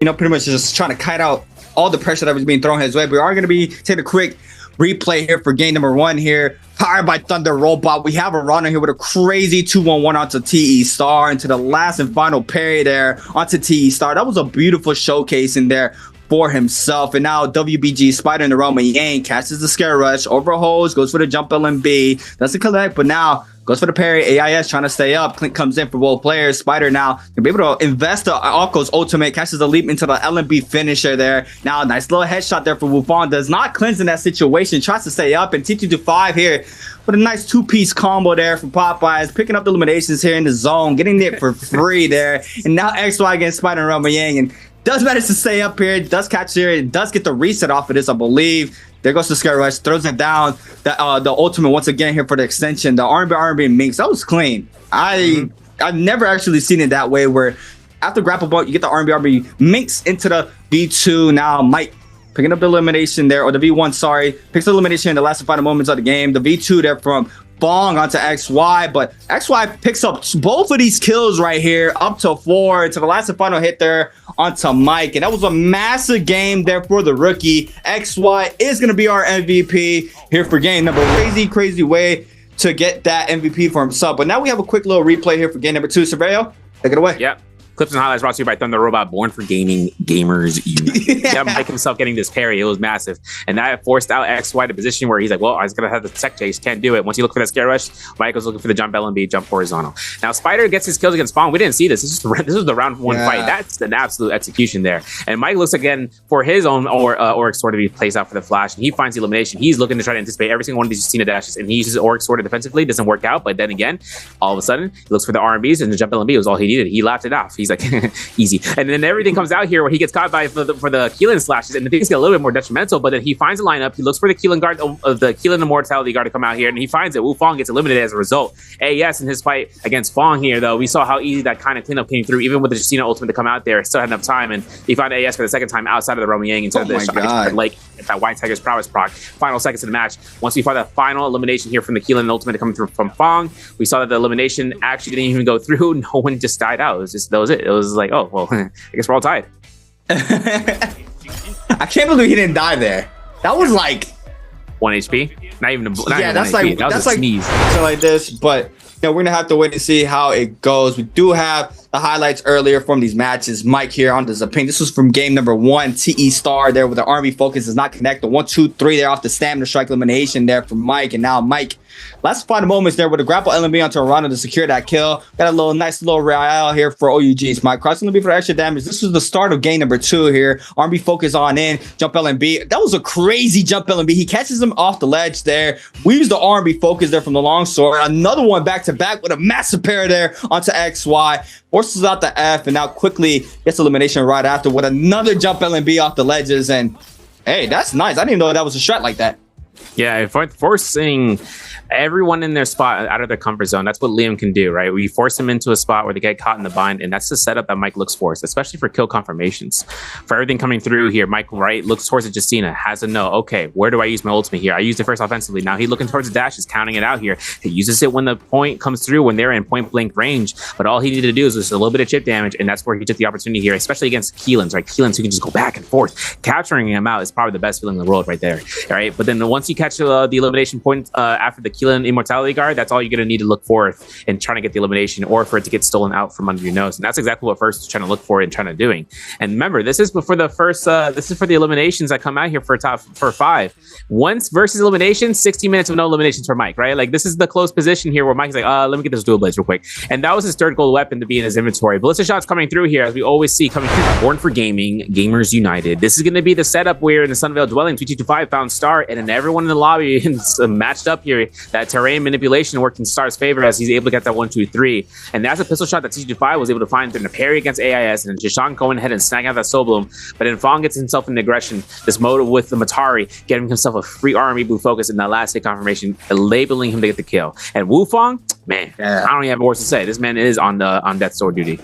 pretty much just trying to kite out all the pressure that was being thrown his way. But we are going to be taking a quick replay here for game number 1 here. Powered by Thunder Robot. We have a runner here with a crazy 2-1-1 onto TE Star into the last and final parry there onto TE Star. That was a beautiful showcase in there for himself. And now WBG Spider in the realm of Yang catches the Scare Rush, overholds, goes for the jump LMB, doesn't collect, but now goes for the parry. AIS trying to stay up. Clint comes in for both players. Spider now can be able to invest the Akko's ultimate, catches the leap into the LMB finisher there. Now, nice little headshot there for Wufong. Does not cleanse in that situation. Tries to stay up, and T2-5 here with a nice 2-piece combo there from Popeyes. Picking up the eliminations here in the zone, getting it for free there. And now XY against Spider and Realm of Yang, and does manage to stay up here. Does catch here. Does get the reset off of this, I believe. There goes the Scare Rush, throws it down. The ultimate once again here for the extension. The R&B Minx, that was clean. I've never actually seen it that way, where after grapple ball, you get the R&B Minx into the V2. Now Mike picking up the elimination there, or the V1, sorry. Picks the elimination in the last and final moments of the game. The V2 there from Fong onto XY, but XY picks up both of these kills right here, up to 4, to the last and final hit there onto Mike. And that was a massive game there for the rookie. XY is going to be our MVP here for game number. Crazy way to get that MVP for himself. But now we have a quick little replay here for game number 2. Surveyo, take it away. Yep. Clips and highlights brought to you by Thunder Robot, born for gaming, gamers unite. Yeah, Mike himself getting this parry, it was massive. And that forced out XY to position where he's like, well, I was going to have the tech chase, can't do it. Once you look for that Scare Rush, Mike was looking for the jump LMB, jump horizontal. Now, Spider gets his kills against Fong. We didn't see this. This was the round 1 fight. That's an absolute execution there. And Mike looks again for his own Oryx Sword to be placed out for the flash, and he finds the elimination. He's looking to try to anticipate every single one of these Justina dashes, and he uses Oryx Sword defensively. Doesn't work out, but then again, all of a sudden, he looks for the R&Bs, and the jump LMB was all he needed. He laughed it off. He's like, easy. And then everything comes out here where he gets caught by for the Keelan slashes, and the things get a little bit more detrimental. But then he finds a lineup. He looks for the Keelan guard, the Keelan Immortality guard to come out here, and he finds it. Wufong gets eliminated as a result. AES in his fight against Fong here, though, we saw how easy that kind of cleanup came through, even with the Justina ultimate to come out there. Still had enough time, and he found AES for the second time outside of the Roman Yang instead of the shot Lake. That White Tiger's prowess proc. Final seconds of the match. Once we saw that final elimination here from the Keelan ultimate coming through from Fong, we saw that the elimination actually didn't even go through. No one just died out. That was it. It was like, oh well, I guess we're all tied. I can't believe he didn't die there. That was like 1 HP. Not even that's like a sneeze. Something like this, but we're gonna have to wait and see how it goes. We do have the highlights earlier from these matches. Mike here on the Zaping. This was from game number 1. TE Star there with the army focus does not connect. The 1, 2, 3 there off the stamina strike elimination there from Mike. And now Mike, last final moments there with the grapple LMB onto Arano to secure that kill. Got a nice little Royale here for OUGs. Mike crossing LMB for the extra damage. This was the start of game number 2 here. Army focus on in, jump LMB. That was a crazy jump LMB. He catches him off the ledge there. Weaves the R&B focus there from the long sword. Another one back to back with a massive pair there onto XY. Forces out the F, and now quickly gets elimination right after with another jump LMB off the ledges. And hey, that's nice. I didn't know that was a strat like that. Yeah, forcing everyone in their spot out of their comfort zone. That's what Liam can do, right? We force them into a spot where they get caught in the bind, and that's the setup that Mike looks for, especially for kill confirmations. For everything coming through here, Mike, right, looks towards the Justina, has to know, okay, where do I use my ultimate here? I used it first offensively. Now he's looking towards the dashes, counting it out here. He uses it when the point comes through, when they're in point blank range, but all he needed to do is just a little bit of chip damage, and that's where he took the opportunity here, especially against Keelans, right? Keelans who can just go back and forth. Capturing him out is probably the best feeling in the world right there, all right? But then once you catch the elimination point after the Keelan Immortality guard, that's all you're going to need to look for in trying to get the elimination, or for it to get stolen out from under your nose. And that's exactly what First is trying to look for and trying to doing. And remember, this is before the first, this is for the eliminations that come out here for 5. Once versus elimination, 60 minutes of no eliminations for Mike, right? Like, this is the close position here where Mike's like, let me get this dual blades real quick. And that was his third gold weapon to be in his inventory. Ballista shots coming through here, as we always see coming through. Born for gaming, gamers united. This is going to be the setup where in the Sunvale Dwelling, 2225 found Star, and then everyone in the lobby is matched up here. That terrain manipulation worked in Star's favor as he's able to get that 1, 2, 3. And that's a pistol shot that T25 was able to find during the parry against AIS, and Jishan going ahead and snagging out that Soul Bloom. But then Fong gets himself in aggression, this mode with the Matari, getting himself a free RME blue focus in that last hit confirmation, labeling him to get the kill. And Wufong, man, I don't even have words to say. This man is on death's door duty.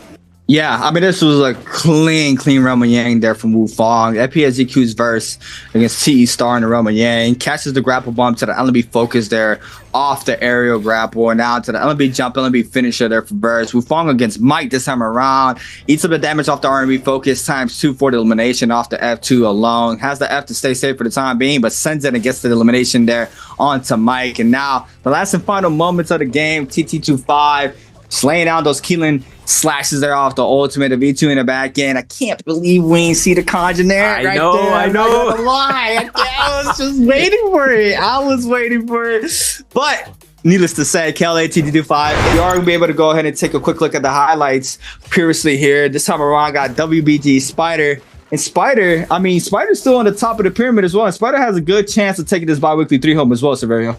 Yeah, I mean, this was a clean Roman Yang there from Wu Fong. FPSGQ's verse against TE Star and the Roman Yang. Catches the grapple bump to the LMB focus there off the aerial grapple. And now to the LMB jump, LMB finisher there for verse. Wu Fong against Mike this time around. Eats up the damage off the RMB focus ×2 for the elimination off the F2 alone. Has the F to stay safe for the time being, but sends it and gets the elimination there onto Mike. And now the last and final moments of the game, TT25 slaying down those Keelan slashes there off the ultimate of V2 in the back end. I can't believe we ain't see the conjure there. I know. I'm not gonna lie. I was just waiting for it. I was waiting for it. But needless to say, KLA TT25, you are gonna be able to go ahead and take a quick look at the highlights previously here. This time around, got WBG Spider. And Spider, I mean, Spider's still on the top of the pyramid as well. And Spider has a good chance of taking this bi-weekly 3 home as well, Severio.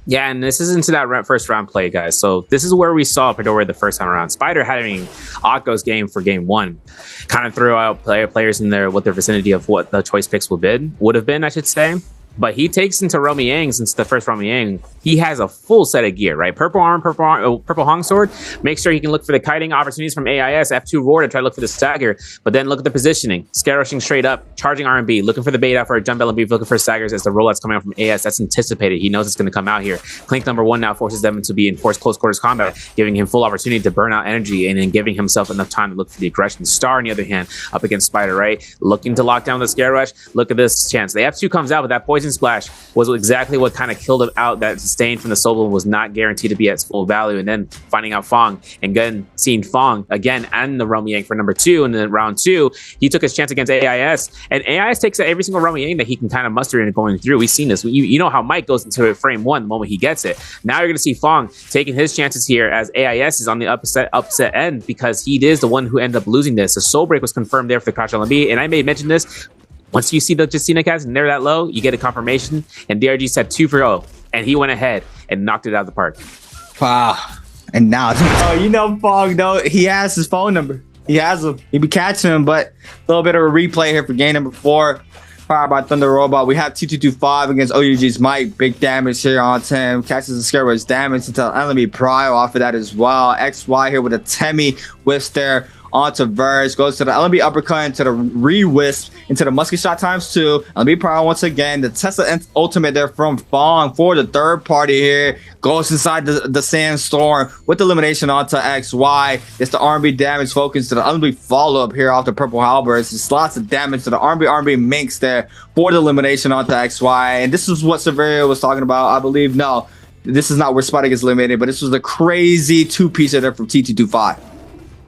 Yeah, and this is into that first round play, guys. So this is where we saw Fedora the first time around. Spider having Akko's game for game 1. Kind of threw out players in there with their vicinity of what the choice picks would have been, I should say. But he takes into Romy Yang, since the first Romy Yang, he has a full set of gear, right? Purple arm, purple Hong sword. Make sure he can look for the kiting opportunities from AIS, F2 roar to try to look for the stagger. But then look at the positioning. Scare rushing straight up, charging R&B, looking for the bait out for a jump LMB, looking for staggers as the rollout's coming out from AS. That's anticipated. He knows it's going to come out here. Clink number 1 now forces them to be in forced close quarters combat, giving him full opportunity to burn out energy and then giving himself enough time to look for the aggression. Star, on the other hand, up against Spider, right? Looking to lock down the scare rush. Look at this chance. The F2 comes out, but that poison splash was exactly what kind of killed him out. That sustain from the Sobel was not guaranteed to be at its full value. And then finding out Fong, and then seeing Fong again and the Romy Yang for number 2. And then round 2, he took his chance against AIS. And AIS takes every single Romy Yang that he can kind of muster in going through. We've seen this. You know how Mike goes into frame 1 the moment he gets it. Now you're going to see Fong taking his chances here as AIS is on the upset end because he is the one who ended up losing this. The soul break was confirmed there for the crouch LMB. And I may mention this. Once you see the Justina cast and they're that low, you get a confirmation. And DRG said 2-0, and he went ahead and knocked it out of the park. Wow. And now, you know, Fong, though, he has his phone number. He has him. He be catching him, but a little bit of a replay here for game number 4. Powered by Thunder Robot. We have T225 against OUG's Mike. Big damage here on him. Catches the scare was damage until enemy Prio off of that as well. XY here with a Temi whiffs there onto Verse. Goes to the LMB uppercut into the re-wisp into the musket shot ×2. LMB Prio once again. The Tesla ultimate there from Fong for the third party here. Goes inside the sandstorm with the elimination onto XY. It's the R&B damage focus to the LMB follow-up here off the purple halberds. Just lots of damage to the R&B minx there for the elimination onto XY. And this is what Severio was talking about, I believe. No, this is not where Spider gets eliminated, but this was a crazy 2-piece there from T225.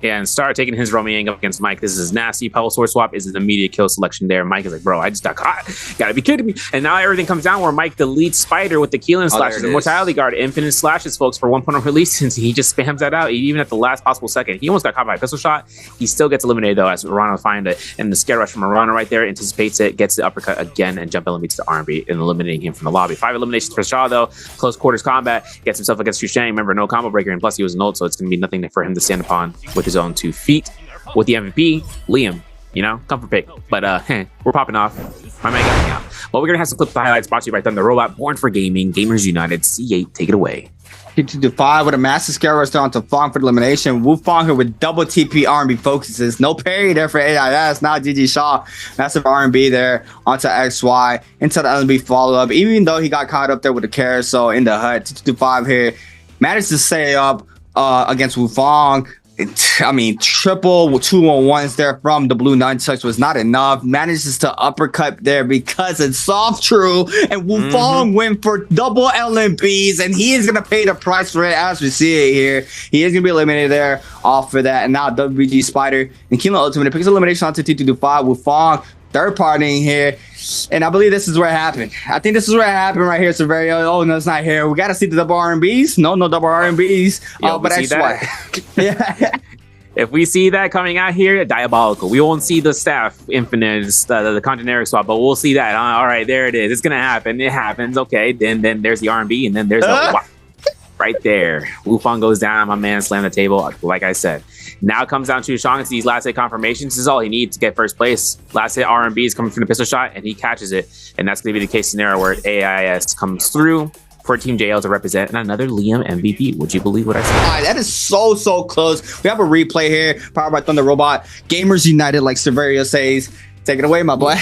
Yeah, and Star taking his Romy Yang up against Mike. This is nasty. Pebble Sword Swap is an immediate kill selection there. Mike is like, bro, I just got caught. Gotta be kidding me. And now everything comes down where Mike deletes Spider with the Keelan slashes. The Mortality Guard, infinite slashes, folks, for 1.0 release. Since he just spams that out, even at the last possible second. He almost got caught by a pistol shot. He still gets eliminated, though, as Arana find it. And the scare rush from Arana right there anticipates it, gets the uppercut again, and jump LMB to the R&B and eliminating him from the lobby. 5 eliminations for Shaw, though. Close quarters combat. Gets himself against Shushang. Remember, no combo breaker, and plus he was an ult, so it's going to be nothing for him to stand upon with his own 2 feet. With the MVP, Liam, you know, comfort pick. But we're popping off. My man got me out. But we're gonna have some clip highlights brought to you by Thunder Robot, Born for Gaming, Gamers United, C8, take it away. T225 with a massive scare rush down to Fong for the elimination. Wu Fong here with double TP R&B focuses. No parry there for AIS. Now GG Shaw. Massive R&B there onto XY. Into the LMB follow-up. Even though he got caught up there with the carousel in the hut. T225 here managed to stay up against Wu Fong. I mean, triple 2-on-1s there from the blue nunchucks was not enough. Manages to uppercut there because it's soft true. And Wu Fong went for double LMBs, and he is going to pay the price for it as we see it here. He is going to be eliminated there off for that. And now WBG Spider and Keelan Ultimate picks elimination onto T225. Wu Fong third partying here. And I believe this is where it happened. I think this is where it happened right here, Severio. Oh, no, it's not here. We got to see the double R&Bs. No double R&Bs. But that's why. Yeah. If we see that coming out here, diabolical. We won't see the staff infinite, the congeneric swap, but we'll see that. All right, there it is. It's going to happen. It happens. Okay, then there's the R&B, and then there's the right there. Wu Fong goes down. My man slammed the table, like I said. Now it comes down to Shaughnessy's last hit confirmations. This is all he needs to get first place. Last hit R&B is coming from the pistol shot, and he catches it. And that's going to be the case scenario where AIS comes through for Team JL to represent, and another Liam MVP. Would you believe what I said? All right, that is so close. We have a replay here, powered by Thunder Robot. Gamers United, like Severio says. Take it away, my boy.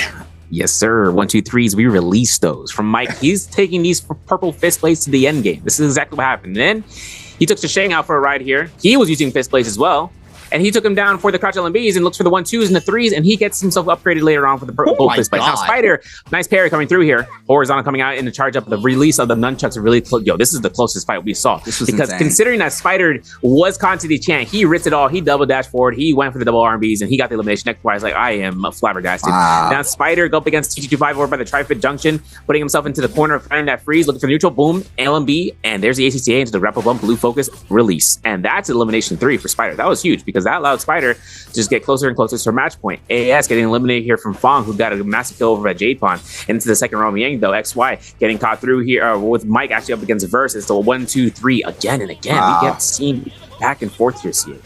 Yes, sir. 1, 2, 3s. We released those from Mike. He's taking these purple fist plates to the end game. This is exactly what happened. And then he took Shang out for a ride here. He was using fist plates as well. And he took him down for the crouch LMBs and looks for the 1-2s and the 3s, and he gets himself upgraded later on for the purple fist plate. Now, Spider, nice parry coming through here. Horizontal coming out in the charge up. The release of the nunchucks are really close. Yo, this is the closest fight we saw. Because insane. Considering that Spider was constantly champ, he ripped it all. He double dashed forward. He went for the double RMBs, and he got the elimination. Next wise, like, I am flabbergasted. Wow. Now, Spider go up against T225 over by the Tri-Fit Junction, putting himself into the corner, finding that freeze, looking for neutral, boom, LMB, and there's the ACCA into the Rapid Bump Blue Focus release. And that's elimination 3 for Spider. That was huge because that allowed Spider just get closer and closer to her match point. AAS getting eliminated here from Fong, who got a massive kill over at Jade Pond. Into the second round, Yang, though, XY getting caught through here with Mike actually up against Verse. It's the 1, 2, 3 again and again. Wow. We get seen back and forth here, see it.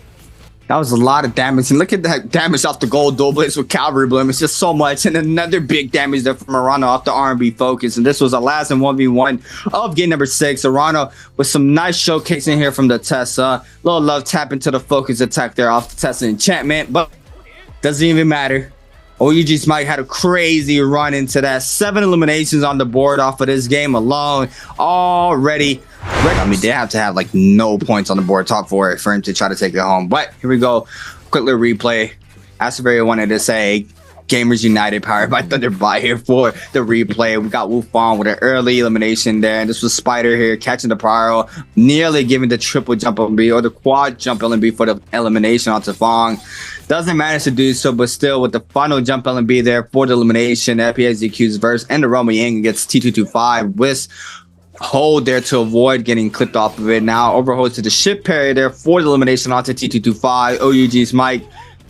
That was a lot of damage. And look at that damage off the gold dual blades with Cavalry Bloom. It's just so much. And another big damage there from Arano off the R&B focus. And this was a last and 1v1 of game number 6. Arano with some nice showcasing here from the Tessa. Little love tap into the focus attack there off the Tessa enchantment. But doesn't even matter. OUG's Mike had a crazy run into that. 7 eliminations on the board off of this game alone. Already. I mean, they have to have like no points on the board top for him to try to take it home. But here we go. Quick little replay. As Severio wanted to say, Gamers United powered by Thunderbot here for the replay. We got Wufong with an early elimination there. And this was Spider here catching the pyro, nearly giving the triple jump LMB or the quad jump LMB for the elimination onto Fong. Doesn't manage to do so, but still with the final jump LMB there for the elimination, FPSDQ's Verse and the Roma Yang gets T225 with hold there to avoid getting clipped off of it. Now overhold to the ship parry there for the elimination onto T225. OUG's Mike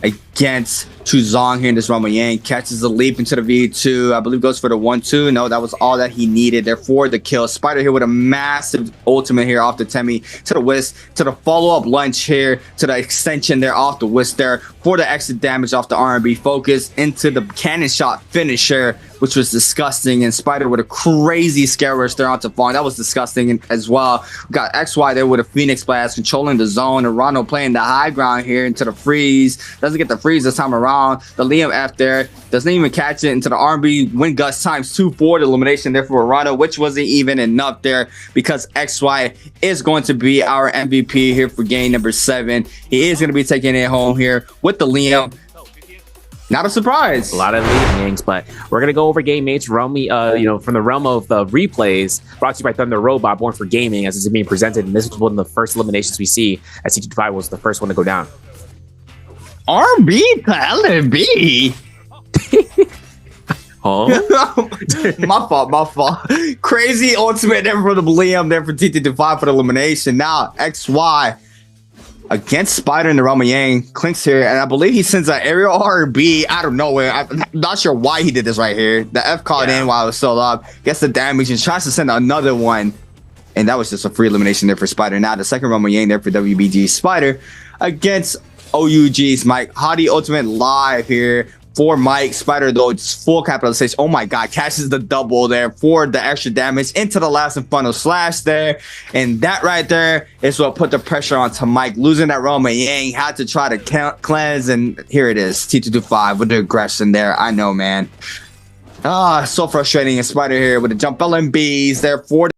against Chuzong here in this Roma Yang catches the leap into the V2. I believe goes for the 1-2. No, that was all that he needed there for the kill. Spider here with a massive ultimate here off the Temi to the Whisk, to the follow-up lunge here, to the extension there off the Whisk there for the extra damage off the R&B focus into the cannon shot finisher, which was disgusting. And Spider with a crazy scare rush there onto Fong. That was disgusting as well. We got XY there with a Phoenix Blast controlling the zone. And Rondo playing the high ground here into the freeze. Doesn't get the freeze this time around. The Liam F there doesn't even catch it into the R&B wind gust ×2 for the elimination there for Arano, which wasn't even enough there because XY is going to be our MVP here for game number 7. He is going to be taking it home here with the Liam. Not a surprise. A lot of Liam Yangs, but we're gonna go over game mates. Romy, from the realm of the replays, brought to you by Thunder Robot, born for gaming, as it's being presented. And this was one of the first eliminations we see, as T225 was the first one to go down. R&B to LMB. Oh, my fault. Crazy ultimate there for the Liam there for T225 for the elimination. Now XY against Spider in the Roma Yang. Clinks here, and I believe he sends an aerial R&B out of nowhere. I'm not sure why he did this right here. The F caught in while it was still up, gets the damage and tries to send another one. And that was just a free elimination there for Spider. Now the second Roma Yang there for WBG Spider against OUG's Mike. Hottie ultimate live here for Mike. Spider, though, it's full capitalization. Oh my god, catches the double there for the extra damage into the last and final slash there. And that right there is what put the pressure onto Mike. Losing that Roma Yang, had to try to cleanse, and here it is. T225 with the aggression there. I know, man. So frustrating. And Spider here with the jump LMBs there for